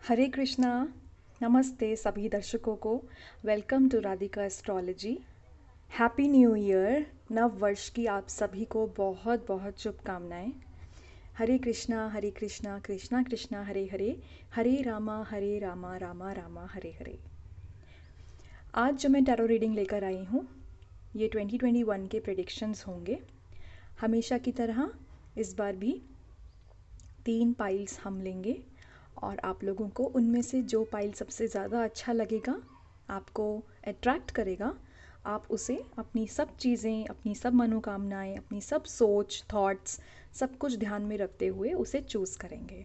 हरे कृष्णा। नमस्ते सभी दर्शकों को। Welcome to Radhika astrology. Happy new year. नव वर्ष की आप सभी को बहुत बहुत शुभकामनाएं। हरे कृष्णा कृष्णा कृष्णा हरे हरे, हरे रामा रामा रामा हरे हरे। आज जो मैं टैरो रीडिंग लेकर आई हूँ ये 2021 के प्रेडिक्शंस होंगे। हमेशा की तरह इस बार भी 3 पाइल्स हम लेंगे और आप लोगों को उनमें से जो पाइल सबसे ज़्यादा अच्छा लगेगा, आपको अट्रैक्ट करेगा, आप उसे अपनी सब चीज़ें, अपनी सब मनोकामनाएं, अपनी सब सोच, थॉट्स, सब कुछ ध्यान में रखते हुए उसे चूज़ करेंगे।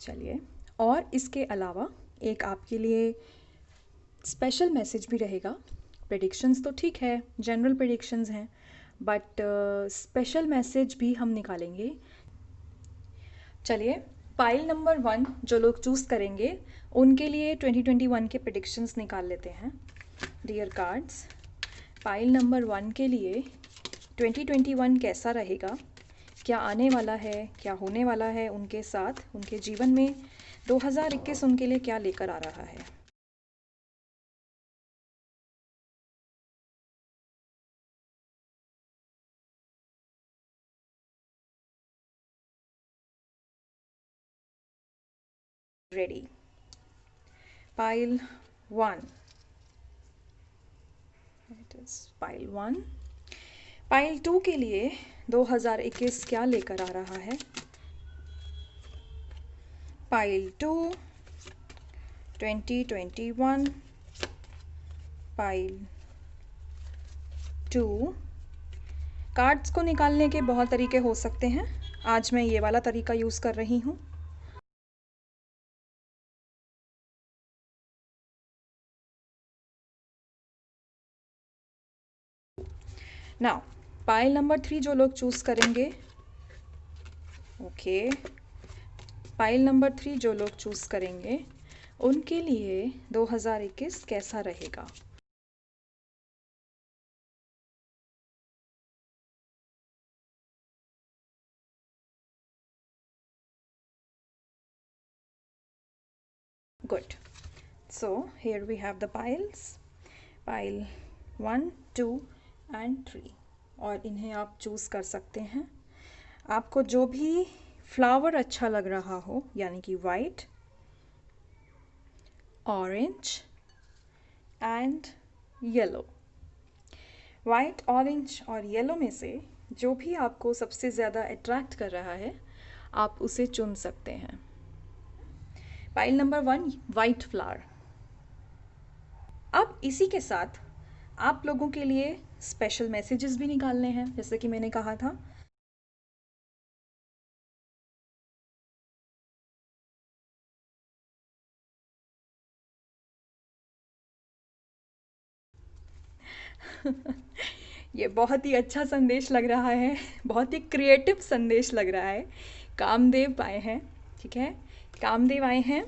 चलिए, और इसके अलावा एक आपके लिए स्पेशल मैसेज भी रहेगा। प्रेडिक्शंस तो ठीक है, जनरल प्रेडिक्शंस हैं, बट स्पेशल मैसेज भी हम निकालेंगे। चलिए, पाइल नंबर 1 जो लोग चूज़ करेंगे उनके लिए 2021 के प्रेडिक्शंस निकाल लेते हैं। डियर कार्ड्स, पाइल नंबर 1 के लिए 2021 कैसा रहेगा, क्या आने वाला है, क्या होने वाला है उनके साथ, उनके जीवन में 2021 उनके लिए क्या लेकर आ रहा है। Ready. Pile 1, it is pile 1। Pile 2 के लिए 2021 क्या लेकर आ रहा है। Pile 2 2021, pile 2। कार्ड्स को निकालने के बहुत तरीके हो सकते हैं, आज मैं ये वाला तरीका यूज़ कर रही हूँ। नाउ पाइल नंबर 3 जो लोग चूज़ करेंगे, ओके, पाइल नंबर 3 जो लोग चूज़ करेंगे उनके लिए 2021 कैसा रहेगा। Good. So here we have the piles, pile 1, 2 and 3, और इन्हें आप चूज़ कर सकते हैं। आपको जो भी फ्लावर अच्छा लग रहा हो, यानी कि white, orange and yellow. White, orange और येलो में से जो भी आपको सबसे ज़्यादा अट्रैक्ट कर रहा है, आप उसे चुन सकते हैं। Pile number 1, white flower. अब इसी के साथ आप लोगों के लिए स्पेशल मैसेजेस भी निकालने हैं, जैसे कि मैंने कहा था। ये बहुत ही अच्छा संदेश लग रहा है, बहुत ही क्रिएटिव संदेश लग रहा है। कामदेव आए हैं, ठीक है, कामदेव आए हैं।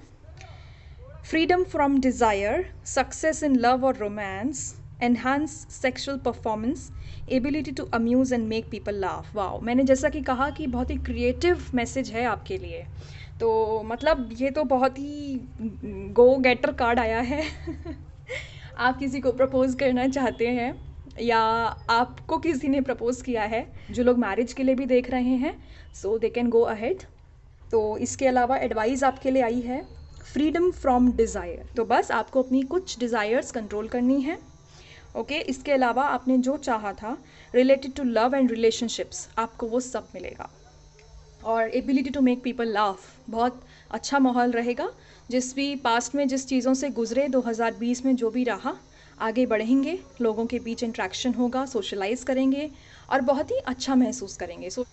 Freedom from desire, success in love और romance, enhance sexual performance, ability to amuse and make people laugh. Wow, मैंने जैसा कि कहा कि बहुत ही क्रिएटिव मैसेज है आपके लिए, तो मतलब ये तो बहुत ही गो गेटर कार्ड आया है। आप किसी को प्रपोज़ करना चाहते हैं या आपको किसी ने प्रपोज़ किया है, जो लोग मैरिज के लिए भी देख रहे हैं, सो दे कैन गो अहेड। तो इसके अलावा एडवाइस आपके लिए आई है फ्रीडम फ्रॉम डिज़ायर, तो बस आपको अपनी कुछ डिज़ायर्स कंट्रोल करनी है। ओके, इसके अलावा आपने जो चाहा था related to love and relationships, आपको वो सब मिलेगा। और ability to make people laugh, बहुत अच्छा माहौल रहेगा। जिस भी पास्ट में जिस चीज़ों से गुजरे, 2020 में जो भी रहा, आगे बढ़ेंगे, लोगों के बीच इंट्रैक्शन होगा, सोशलाइज करेंगे और बहुत ही अच्छा महसूस करेंगे। सो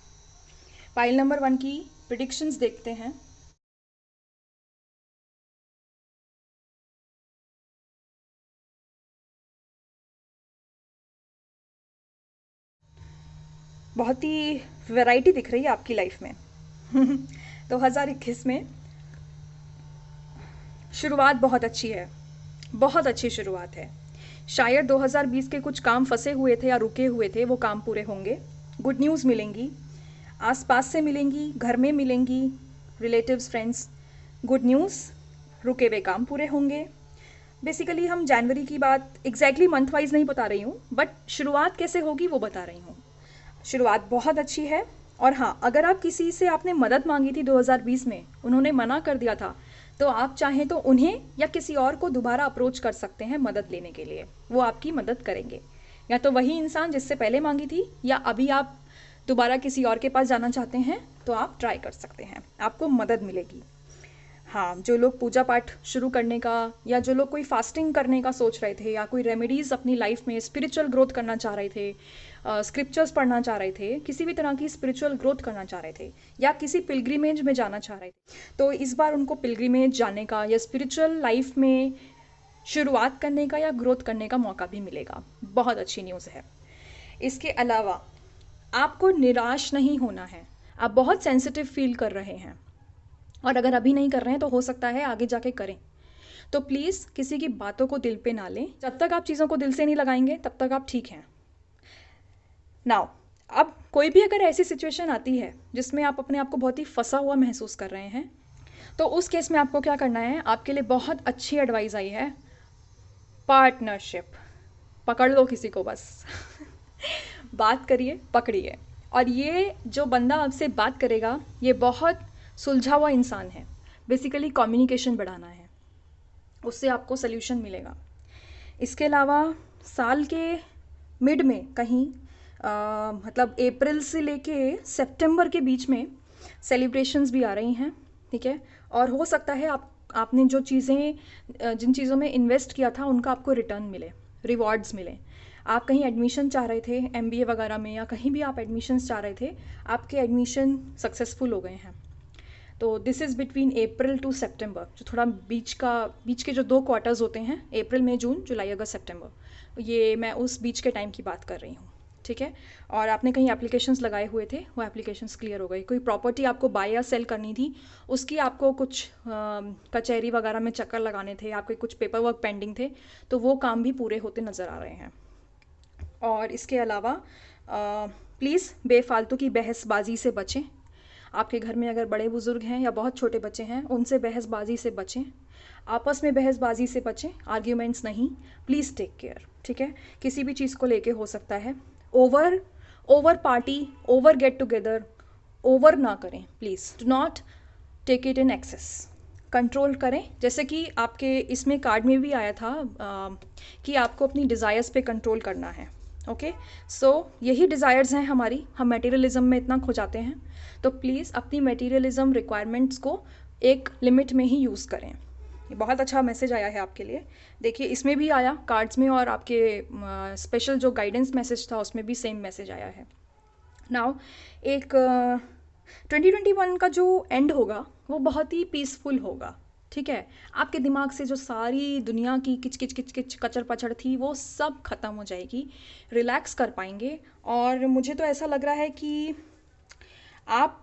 पाइल नंबर 1 की प्रिडिक्शंस देखते हैं। बहुत ही वैरायटी दिख रही है आपकी लाइफ में। 2021 में शुरुआत बहुत अच्छी है, बहुत अच्छी शुरुआत है। शायद 2020 के कुछ काम फंसे हुए थे या रुके हुए थे, वो काम पूरे होंगे। गुड न्यूज़ मिलेंगी, आसपास से मिलेंगी, घर में मिलेंगी, रिलेटिव्स, फ्रेंड्स, गुड न्यूज़, रुके हुए काम पूरे होंगे। बेसिकली हम जनवरी की बात एग्जैक्टली मंथ वाइज नहीं बता रही हूँ, बट शुरुआत कैसे होगी वो बता रही हूँ। शुरुआत बहुत अच्छी है। और हाँ, अगर आप किसी से आपने मदद मांगी थी 2020 में, उन्होंने मना कर दिया था, तो आप चाहें तो उन्हें या किसी और को दोबारा अप्रोच कर सकते हैं मदद लेने के लिए। वो आपकी मदद करेंगे, या तो वही इंसान जिससे पहले मांगी थी, या अभी आप दोबारा किसी और के पास जाना चाहते हैं तो आप ट्राई कर सकते हैं, आपको मदद मिलेगी। हाँ, जो लोग पूजा पाठ शुरू करने का, या जो लोग कोई फास्टिंग करने का सोच रहे थे, या कोई रेमेडीज़ अपनी लाइफ में स्पिरिचुअल ग्रोथ करना चाह रहे थे, स्क्रिप्चर्स पढ़ना चाह रहे थे, किसी भी तरह की स्पिरिचुअल ग्रोथ करना चाह रहे थे, या किसी पिलग्रिमेज में जाना चाह रहे थे, तो इस बार उनको पिलग्रिमेज जाने का या स्पिरिचुअल लाइफ में शुरुआत करने का या ग्रोथ करने का मौका भी मिलेगा। बहुत अच्छी न्यूज़ है। इसके अलावा आपको निराश नहीं होना है। आप बहुत सेंसिटिव फील कर रहे हैं, और अगर अभी नहीं कर रहे हैं तो हो सकता है आगे जाके करें। तो प्लीज़ किसी की बातों को दिल पे ना लें। जब तक आप चीज़ों को दिल से नहीं लगाएंगे तब तक आप ठीक हैं। नाउ, अब कोई भी अगर ऐसी सिचुएशन आती है जिसमें आप अपने आप को बहुत ही फंसा हुआ महसूस कर रहे हैं, तो उस केस में आपको क्या करना है, आपके लिए बहुत अच्छी एडवाइस आई है, पार्टनरशिप। पकड़ लो किसी को बस बात करिए, पकड़िए। और ये जो बंदा आपसे बात करेगा, ये बहुत सुलझा हुआ इंसान है। बेसिकली कम्युनिकेशन बढ़ाना है, उससे आपको सल्यूशन मिलेगा। इसके अलावा साल के मिड में कहीं मतलब अप्रैल से लेके सितंबर के बीच में सेलिब्रेशंस भी आ रही हैं, ठीक है। और हो सकता है आपने जो चीज़ें जिन चीज़ों में इन्वेस्ट किया था उनका आपको रिटर्न मिले, रिवॉर्ड्स मिले। आप कहीं एडमिशन चाह रहे थे MBA वगैरह में, या कहीं भी आप एडमिशन्स चाह रहे थे, आपके एडमिशन सक्सेसफुल हो गए हैं। तो this is between April to September, जो थोड़ा बीच के जो 2 क्वार्टर्स होते हैं, अप्रैल मई जून जुलाई अगस्त सितंबर, ये मैं उस बीच के टाइम की बात कर रही हूँ, ठीक है। और आपने कहीं एप्लीकेशंस लगाए हुए थे, वो एप्लीकेशंस क्लियर हो गई। कोई प्रॉपर्टी आपको बाय या सेल करनी थी, उसकी आपको कुछ कचहरी वगैरह में चक्कर लगाने थे, आपके कुछ पेपर वर्क पेंडिंग थे, तो वो काम भी पूरे होते नज़र आ रहे हैं। और इसके अलावा प्लीज़ बेफालतू की बहसबाजी से बचें। आपके घर में अगर बड़े बुजुर्ग हैं या बहुत छोटे बच्चे हैं, उनसे बहसबाजी से बचें। आपस में बहसबाजी से बचें, आर्ग्यूमेंट्स नहीं। प्लीज़ टेक केयर, ठीक है। किसी भी चीज़ को लेके हो सकता है over party, over get together, over ना करें। Please do not take it in excess, control करें। जैसे कि आपके इसमें कार्ड में भी आया था कि आपको अपनी डिज़ायर्स पे कंट्रोल करना है। ओके, सो यही डिज़ायर्स हैं हमारी, हम मटेरियलिज्म में इतना खो जाते हैं। तो प्लीज़ अपनी मटेरियलिज्म रिक्वायरमेंट्स को एक लिमिट में ही यूज़ करें। ये बहुत अच्छा मैसेज आया है आपके लिए। देखिए, इसमें भी आया कार्ड्स में, और आपके स्पेशल जो गाइडेंस मैसेज था उसमें भी सेम मैसेज आया है। नाउ, एक 2021 का जो एंड होगा वो बहुत ही पीसफुल होगा, ठीक है। आपके दिमाग से जो सारी दुनिया की किच किच किच किच कचर पचड़ थी वो सब खत्म हो जाएगी, रिलैक्स कर पाएंगे। और मुझे तो ऐसा लग रहा है कि आप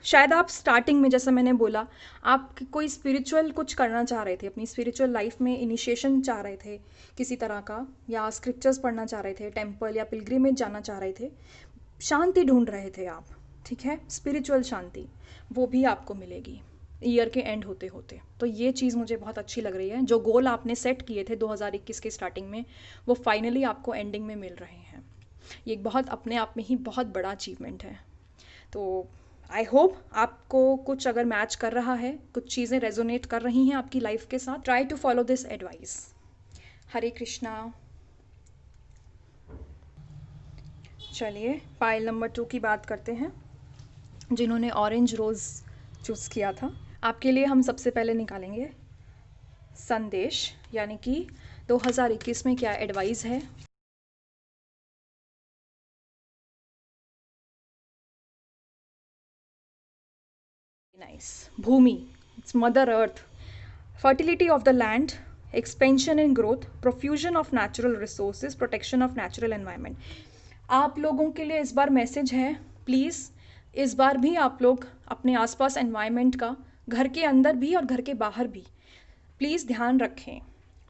शायद आप स्टार्टिंग में, जैसा मैंने बोला, आप कोई स्पिरिचुअल कुछ करना चाह रहे थे, अपनी स्पिरिचुअल लाइफ में इनिशिएशन चाह रहे थे किसी तरह का, या स्क्रिप्चर्स पढ़ना चाह रहे थे, टेम्पल या पिलग्रिमेज जाना चाह रहे थे, शांति ढूंढ रहे थे आप, ठीक है, स्पिरिचुअल शांति, वो भी आपको मिलेगी ईयर के एंड होते होते। तो ये चीज़ मुझे बहुत अच्छी लग रही है। जो गोल आपने सेट किए थे 2021 के स्टार्टिंग में, वो फाइनली आपको एंडिंग में मिल रहे हैं। ये एक बहुत अपने आप में ही बहुत बड़ा अचीवमेंट है। तो आई होप आपको कुछ अगर मैच कर रहा है, कुछ चीज़ें रेजोनेट कर रही हैं आपकी लाइफ के साथ, try to follow this advice. Hare Krishna. चलिए पाइल नंबर 2 की बात करते हैं, जिन्होंने ऑरेंज रोज़ चूज़ किया था। आपके लिए हम सबसे पहले निकालेंगे संदेश, यानी कि 2021 में क्या एडवाइस है। नाइस। भूमि, it's mother earth, fertility of the land, expansion and growth, profusion of natural resources, protection of natural environment. आप लोगों के लिए इस बार मैसेज है, प्लीज़ इस बार भी आप लोग अपने आसपास एनवायरनमेंट का, घर के अंदर भी और घर के बाहर भी, प्लीज़ ध्यान रखें,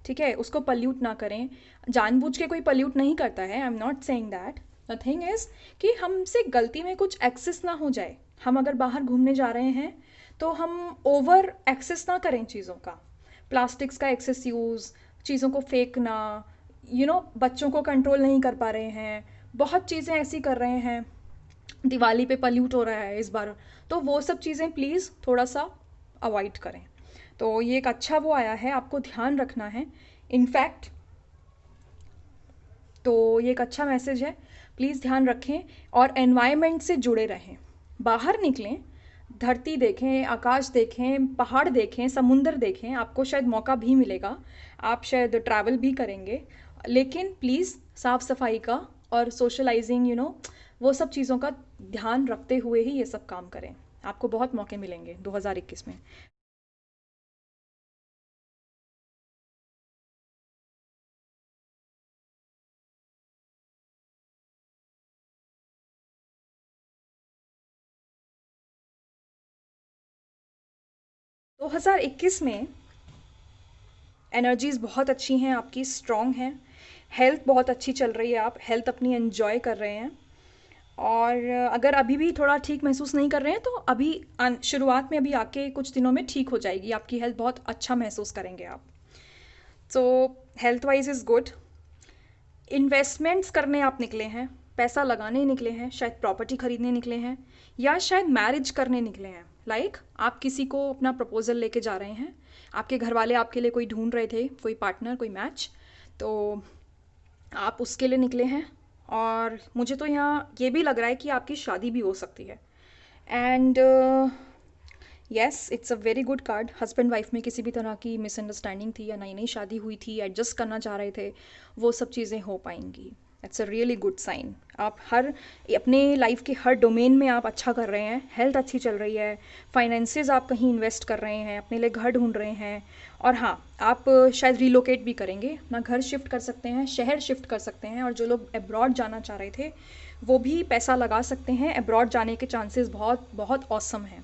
ठीक है। उसको पल्यूट ना करें। जानबूझ के कोई पल्यूट नहीं करता है, I am not saying that. The thing is कि हमसे गलती में कुछ एक्सेस ना हो जाए। हम अगर बाहर घूमने जा रहे हैं तो हम ओवर एक्सेस ना करें चीज़ों का, प्लास्टिक्स का एक्सेस यूज़, चीज़ों को फेंकना, बच्चों को कंट्रोल नहीं कर पा रहे हैं, बहुत चीज़ें ऐसी कर रहे हैं, दिवाली पे पल्यूट हो रहा है इस बार, तो वो सब चीज़ें प्लीज़ थोड़ा सा अवॉइड करें। तो ये एक अच्छा वो आया है, आपको ध्यान रखना है। इनफैक्ट तो ये एक अच्छा मैसेज है, प्लीज़ ध्यान रखें और एनवायरनमेंट से जुड़े रहें। बाहर निकलें, धरती देखें, आकाश देखें, पहाड़ देखें, समुंदर देखें, आपको शायद मौका भी मिलेगा, आप शायद ट्रैवल भी करेंगे, लेकिन प्लीज़ साफ़ सफाई का और सोशलाइजिंग वो सब चीज़ों का ध्यान रखते हुए ही ये सब काम करें। आपको बहुत मौके मिलेंगे 2021 में। 2021 में एनर्जीज़ बहुत अच्छी हैं आपकी, स्ट्रॉन्ग हैं, हेल्थ बहुत अच्छी चल रही है, आप हेल्थ अपनी एंजॉय कर रहे हैं। और अगर अभी भी थोड़ा ठीक महसूस नहीं कर रहे हैं तो अभी शुरुआत में अभी आके कुछ दिनों में ठीक हो जाएगी, आपकी हेल्थ बहुत अच्छा महसूस करेंगे आप। सो health wise is good. Investments करने आप निकले हैं, पैसा लगाने निकले हैं, शायद प्रॉपर्टी खरीदने निकले हैं, या शायद मैरिज करने निकले हैं। आप किसी को अपना प्रपोजल लेके जा रहे हैं, आपके घर वाले आपके लिए कोई ढूंढ रहे थे, कोई पार्टनर, कोई मैच, तो आप उसके लिए निकले हैं। और मुझे तो यहाँ ये भी लग रहा है कि आपकी शादी भी हो सकती है। And yes, it's a very good card. Husband wife में किसी भी तरह की मिसअंडरस्टैंडिंग थी या नई नई शादी हुई थी, एडजस्ट करना चाह रहे थे, वो सब चीज़ें हो पाएंगी। It's a really good sign. आप अपने लाइफ के हर डोमेन में आप अच्छा कर रहे हैं, हेल्थ अच्छी चल रही है, फाइनेंसेस आप कहीं इन्वेस्ट कर रहे हैं, अपने लिए घर ढूंढ रहे हैं, और हाँ, आप शायद रिलोकेट भी करेंगे, अपना घर शिफ्ट कर सकते हैं, शहर शिफ्ट कर सकते हैं। और जो लोग अब्रॉड जाना चाह रहे थे वो भी पैसा लगा सकते हैं। अब्रॉड जाने के चांसेस बहुत बहुत ऑसम हैं,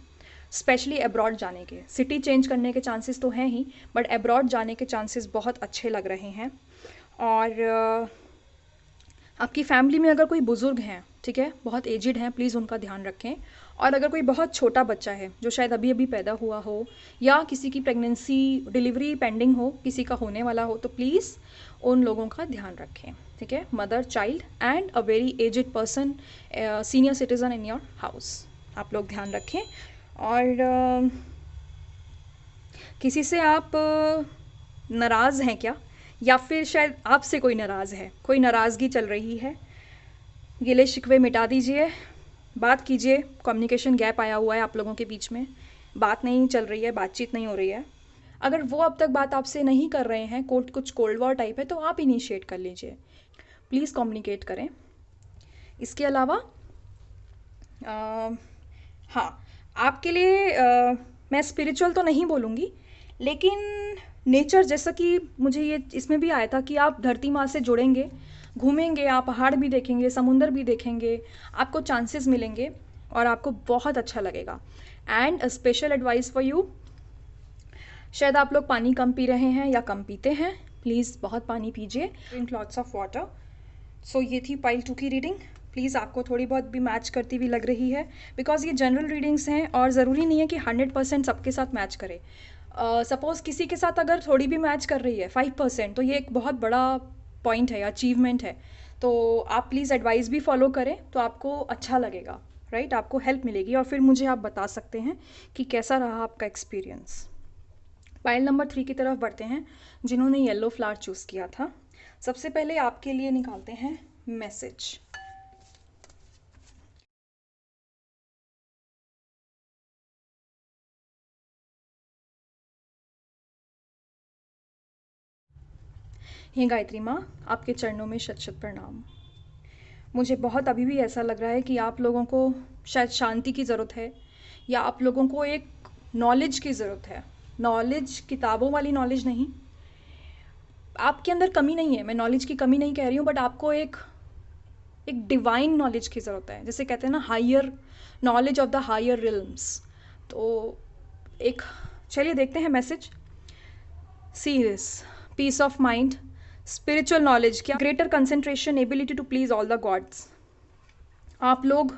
स्पेशली अब्रॉड जाने के। सिटी चेंज करने के चांसेस तो हैं ही, बट अब्रॉड जाने के चांसेस बहुत अच्छे लग रहे हैं। और आपकी फैमिली में अगर कोई बुज़ुर्ग हैं, ठीक है, बहुत एजिड हैं, प्लीज़ उनका ध्यान रखें। और अगर कोई बहुत छोटा बच्चा है जो शायद अभी अभी पैदा हुआ हो, या किसी की प्रेगनेंसी डिलीवरी पेंडिंग हो, किसी का होने वाला हो, तो प्लीज़ उन लोगों का ध्यान रखें, ठीक है। Mother, child and a very edged person, senior citizen in your house, आप लोग ध्यान रखें। और किसी से आप नाराज़ हैं क्या, या फिर शायद आपसे कोई नाराज़ है, कोई नाराज़गी चल रही है, गिले शिकवे मिटा दीजिए, बात कीजिए। कम्युनिकेशन गैप आया हुआ है आप लोगों के बीच में, बात नहीं चल रही है, बातचीत नहीं हो रही है। अगर वो अब तक बात आपसे नहीं कर रहे हैं, कुछ कोल्ड वॉर टाइप है, तो आप इनिशिएट कर लीजिए, प्लीज़ कम्युनिकेट करें। इसके अलावा हाँ, आपके लिए मैं स्पिरिचुअल तो नहीं बोलूँगी, लेकिन नेचर, जैसा कि मुझे ये इसमें भी आया था कि आप धरती माँ से जुड़ेंगे, घूमेंगे, आप पहाड़ भी देखेंगे, समुंदर भी देखेंगे, आपको चांसेस मिलेंगे और आपको बहुत अच्छा लगेगा। And a special advice for you, शायद आप लोग पानी कम पी रहे हैं या कम पीते हैं, प्लीज़ बहुत पानी पीजिए, ड्रिंक लॉट्स ऑफ वाटर। सो ये थी पाइल 2 की रीडिंग। प्लीज़ आपको थोड़ी बहुत भी मैच करती हुई लग रही है, बिकॉज ये जनरल रीडिंग्स हैं और ज़रूरी नहीं है कि 100% सबके साथ मैच करे। सपोज़ किसी के साथ अगर थोड़ी भी मैच कर रही है 5%, तो ये एक बहुत बड़ा पॉइंट है, अचीवमेंट है। तो आप प्लीज़ एडवाइस भी फॉलो करें तो आपको अच्छा लगेगा, राइट, आपको हेल्प मिलेगी और फिर मुझे आप बता सकते हैं कि कैसा रहा आपका एक्सपीरियंस। पाइल नंबर 3 की तरफ बढ़ते हैं, जिन्होंने येलो फ्लावर चूज़ किया था। सबसे पहले आपके लिए निकालते हैं मैसेज। हे गायत्री माँ, आपके चरणों में शत शत प्रणाम। मुझे बहुत अभी भी ऐसा लग रहा है कि आप लोगों को शायद शांति की ज़रूरत है, या आप लोगों को एक नॉलेज की ज़रूरत है। नॉलेज, किताबों वाली नॉलेज नहीं, आपके अंदर कमी नहीं है, मैं नॉलेज की कमी नहीं कह रही हूँ, बट आपको एक एक डिवाइन नॉलेज की ज़रूरत है, जैसे कहते हैं ना, higher knowledge of the higher realms. तो एक, चलिए देखते हैं message. See this, peace of mind, spiritual knowledge, क्या greater concentration, ability to please all the gods. आप लोग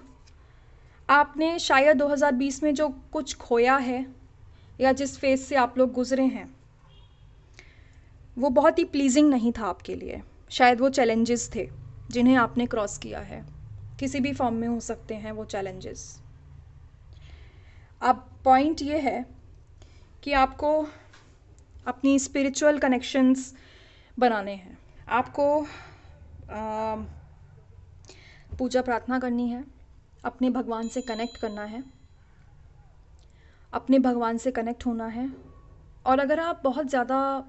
आपने शायद 2020 में जो कुछ खोया है या जिस फेज़ से आप लोग गुज़रे हैं, वो बहुत ही प्लीज़िंग नहीं था आपके लिए। शायद वो चैलेंजेस थे जिन्हें आपने क्रॉस किया है, किसी भी फॉर्म में हो सकते हैं वो चैलेंजेस। अब पॉइंट ये है कि आपको अपनी स्पिरिचुअल कनेक्शंस बनाने हैं। आपको पूजा प्रार्थना करनी है, अपने भगवान से कनेक्ट करना है, अपने भगवान से कनेक्ट होना है। और अगर आप बहुत ज़्यादा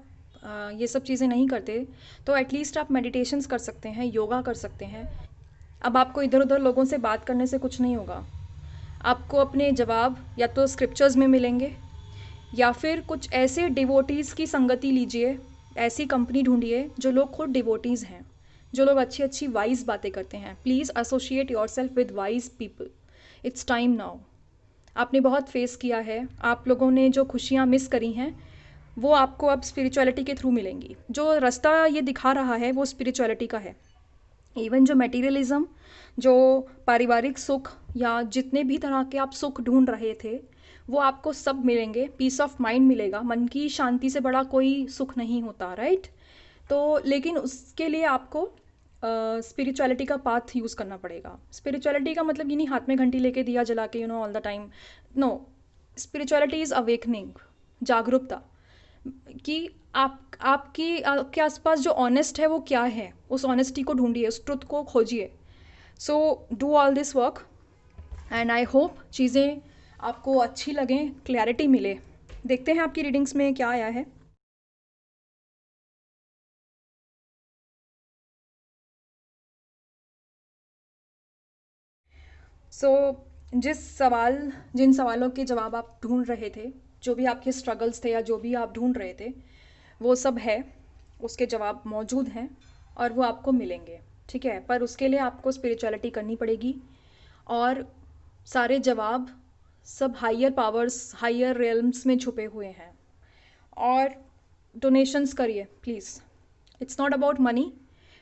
ये सब चीज़ें नहीं करते तो एटलीस्ट आप मेडिटेशंस कर सकते हैं, योगा कर सकते हैं। अब आपको इधर उधर लोगों से बात करने से कुछ नहीं होगा। आपको अपने जवाब या तो स्क्रिप्चर्स में मिलेंगे या फिर कुछ ऐसे डिवोटीज़ की संगति लीजिए, ऐसी कंपनी ढूंढिए जो लोग खुद डिवोटीज़ हैं, जो लोग अच्छी अच्छी वाइज बातें करते हैं। Please associate yourself with wise people. It's time now. आपने बहुत फेस किया है, आप लोगों ने जो खुशियाँ मिस करी हैं वो आपको अब स्पिरिचुअलिटी के थ्रू मिलेंगी। जो रास्ता ये दिखा रहा है वो स्पिरिचुअलिटी का है। इवन जो मटेरियलिज्म, जो पारिवारिक सुख या जितने भी तरह के आप सुख ढूंढ रहे थे वो आपको सब मिलेंगे। पीस ऑफ माइंड मिलेगा। मन की शांति से बड़ा कोई सुख नहीं होता, राइट? तो लेकिन उसके लिए आपको स्पिरिचुअलिटी का पाथ यूज़ करना पड़ेगा। स्पिरिचुअलिटी का मतलब ये नहीं हाथ में घंटी लेके दिया जला के all the time. No, spirituality is awakening, जागरूकता कि आपके आसपास जो ऑनेस्ट है वो क्या है, उस ऑनेस्टी को ढूंढिए, उस ट्रुथ को खोजिए। So do all this work and I hope चीज़ें आपको अच्छी लगें, क्लैरिटी मिले। देखते हैं आपकी रीडिंग्स में क्या आया है। जिन सवालों के जवाब आप ढूंढ रहे थे, जो भी आपके स्ट्रगल्स थे या जो भी आप ढूंढ रहे थे, वो सब है, उसके जवाब मौजूद हैं और वो आपको मिलेंगे, ठीक है? पर उसके लिए आपको स्पिरिचुअलिटी करनी पड़ेगी और सारे जवाब सब हायर पावर्स, हायर रियल्म्स में छुपे हुए हैं। और डोनेशंस करिए please. It's not about money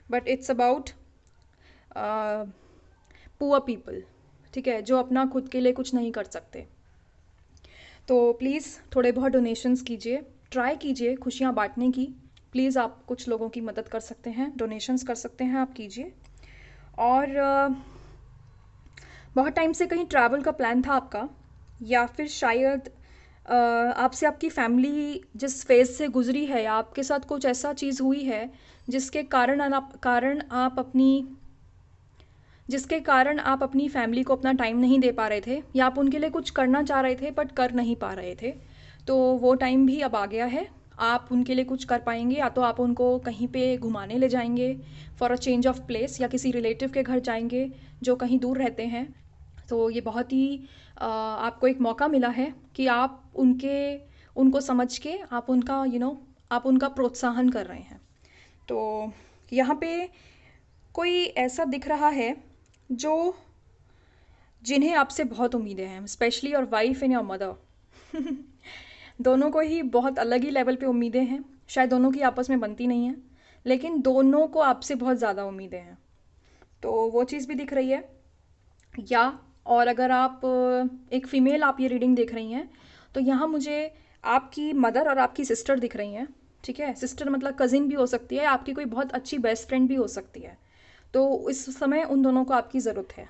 but it's about poor people, ठीक है, जो अपना खुद के लिए कुछ नहीं कर सकते। तो प्लीज़ थोड़े बहुत डोनेशंस कीजिए, ट्राई कीजिए खुशियाँ बांटने की। प्लीज़ आप कुछ लोगों की मदद कर सकते हैं, डोनेशंस कर सकते हैं, आप कीजिए। और बहुत टाइम से कहीं ट्रैवल का प्लान था आपका, या फिर शायद आपसे आपकी फैमिली जिस फेज़ से गुजरी है या आपके साथ कुछ ऐसा चीज़ हुई है जिसके कारण आप अपनी फैमिली को अपना टाइम नहीं दे पा रहे थे, या आप उनके लिए कुछ करना चाह रहे थे बट कर नहीं पा रहे थे। तो वो टाइम भी अब आ गया है, आप उनके लिए कुछ कर पाएंगे। या तो आप उनको कहीं पे घुमाने ले जाएंगे for a change of place, या किसी रिलेटिव के घर जाएंगे जो कहीं दूर रहते हैं। तो ये बहुत ही आपको एक मौका मिला है कि आप उनको समझ के आप उनका आप उनका प्रोत्साहन कर रहे हैं। तो यहाँ पे कोई ऐसा दिख रहा है जो जिन्हें आपसे बहुत उम्मीदें हैं, specially your wife and your mother. दोनों को ही बहुत अलग ही लेवल पे उम्मीदें हैं। शायद दोनों की आपस में बनती नहीं है, लेकिन दोनों को आपसे बहुत ज़्यादा उम्मीदें हैं। तो वो चीज़ भी दिख रही है। या और अगर आप एक फ़ीमेल आप ये रीडिंग देख रही हैं तो यहाँ मुझे आपकी मदर और आपकी सिस्टर दिख रही हैं, ठीक है? सिस्टर मतलब कज़िन भी हो सकती है, आपकी कोई बहुत अच्छी बेस्ट फ्रेंड भी हो सकती है। तो इस समय उन दोनों को आपकी ज़रूरत है।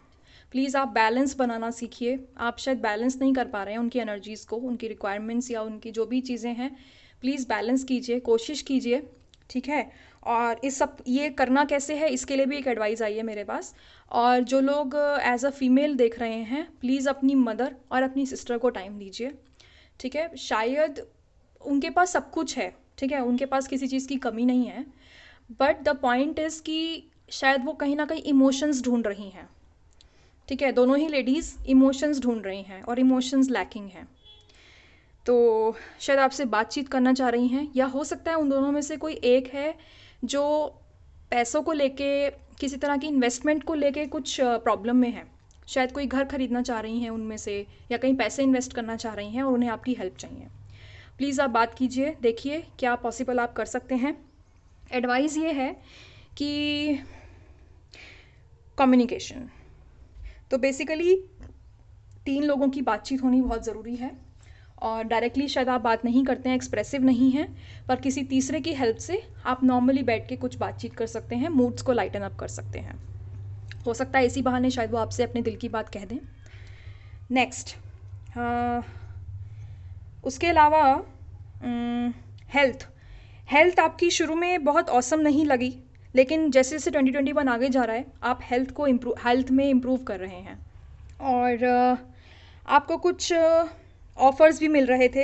प्लीज़ आप बैलेंस बनाना सीखिए। आप शायद बैलेंस नहीं कर पा रहे हैं उनकी एनर्जीज़ को, उनकी रिक्वायरमेंट्स या उनकी जो भी चीज़ें हैं। प्लीज़ बैलेंस कीजिए, कोशिश कीजिए, ठीक है? और इस सब ये करना कैसे है इसके लिए भी एक एडवाइस आई है मेरे पास। और जो लोग एज अ फीमेल देख रहे हैं, प्लीज़ अपनी मदर और अपनी सिस्टर को टाइम दीजिए, ठीक है? शायद उनके पास सब कुछ है, ठीक है, उनके पास किसी चीज़ की कमी नहीं है, बट द पॉइंट इज़ कि शायद वो कहीं ना कहीं इमोशंस ढूंढ रही हैं, ठीक है? दोनों ही लेडीज़ इमोशंस ढूंढ रही हैं और इमोशंस लैकिंग हैं। तो शायद आपसे बातचीत करना चाह रही हैं, या हो सकता है उन दोनों में से कोई एक है जो पैसों को लेके, किसी तरह की इन्वेस्टमेंट को लेके कुछ प्रॉब्लम में है। शायद कोई घर खरीदना चाह रही हैं उनमें से, या कहीं पैसे इन्वेस्ट करना चाह रही हैं और उन्हें आपकी हेल्प चाहिए। प्लीज़ आप बात कीजिए, देखिए क्या पॉसिबल आप कर सकते हैं। एडवाइस ये है कि कम्युनिकेशन, तो बेसिकली 3 लोगों की बातचीत होनी बहुत ज़रूरी है, और डायरेक्टली शायद आप बात नहीं करते हैं, एक्सप्रेसिव नहीं हैं, पर किसी तीसरे की हेल्प से आप नॉर्मली बैठ के कुछ बातचीत कर सकते हैं, मूड्स को लाइटन अप कर सकते हैं। हो सकता है इसी बहाने शायद वो आपसे अपने दिल की बात कह दें। नेक्स्ट, उसके अलावा हेल्थ आपकी शुरू में बहुत ऑसम नहीं लगी, लेकिन जैसे जैसे 2021 आगे जा रहा है आप हेल्थ में इम्प्रूव कर रहे हैं, और आपको कुछ ऑफ़र्स भी मिल रहे थे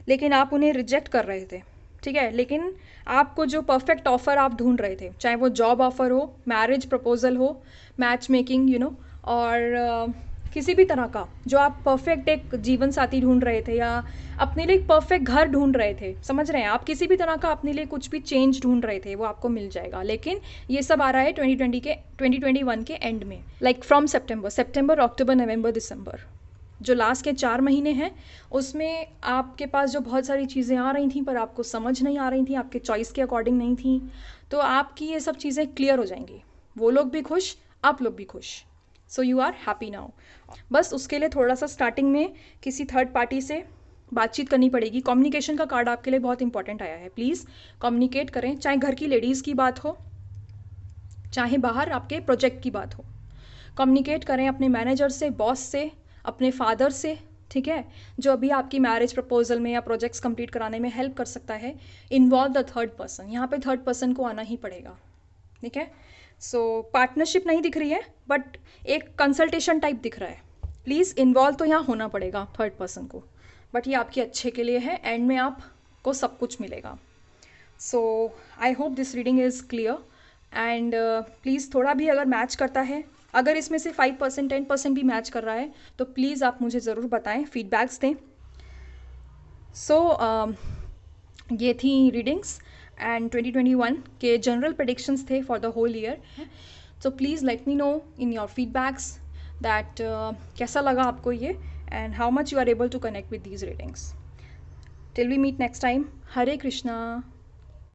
लेकिन आप उन्हें रिजेक्ट कर रहे थे, ठीक है। लेकिन आपको जो परफेक्ट ऑफ़र आप ढूंढ रहे थे, चाहे वो जॉब ऑफ़र हो, मैरिज प्रपोजल हो, मैच मेकिंग और किसी भी तरह का जो आप परफेक्ट एक जीवन साथी ढूंढ रहे थे, या अपने लिए एक परफेक्ट घर ढूंढ रहे थे, समझ रहे हैं आप, किसी भी तरह का अपने लिए कुछ भी चेंज ढूंढ रहे थे, वो आपको मिल जाएगा। लेकिन ये सब आ रहा है 2021 के एंड में, लाइक फ्रॉम सितंबर, अक्टूबर, नवंबर, दिसंबर, जो लास्ट के 4 महीने हैं उसमें आपके पास जो बहुत सारी चीज़ें आ रही थी पर आपको समझ नहीं आ रही थी, आपके चॉइस के अकॉर्डिंग नहीं थी, तो आपकी ये सब चीज़ें क्लियर हो जाएंगी। वो लोग भी खुश, आप लोग भी खुश, so you are happy now. बस उसके लिए थोड़ा सा स्टार्टिंग में किसी थर्ड पार्टी से बातचीत करनी पड़ेगी। कम्युनिकेशन का कार्ड आपके लिए बहुत इंपॉर्टेंट आया है, प्लीज़ कम्युनिकेट करें, चाहे घर की लेडीज़ की बात हो, चाहे बाहर आपके प्रोजेक्ट की बात हो। कम्युनिकेट करें अपने मैनेजर से, बॉस से, अपने फादर से, ठीक है, जो अभी आपकी मैरिज प्रपोजल में या प्रोजेक्ट्स कंप्लीट कराने में हेल्प कर सकता है। इन्वॉल्व द थर्ड पर्सन, यहाँ पे थर्ड पर्सन को आना ही पड़ेगा, ठीक है। सो पार्टनरशिप नहीं दिख रही है बट एक कंसल्टेशन टाइप दिख रहा है। प्लीज़ इन्वॉल्व तो यहाँ होना पड़ेगा थर्ड पर्सन को, बट ये आपके अच्छे के लिए है, एंड में आपको सब कुछ मिलेगा। So I hope this reading is clear, and please थोड़ा भी अगर मैच करता है, अगर इसमें से 5% 10% भी मैच कर रहा है तो प्लीज़ आप मुझे ज़रूर बताएं, फीडबैक्स दें। सो ये थी रीडिंग्स एंड 2021 के जनरल प्रेडिक्शंस थे for the whole year. So please let me know in your feedbacks that कैसा लगा आपको ये, and how much you are able to connect with these readings. Till we meet next time, Hare Krishna.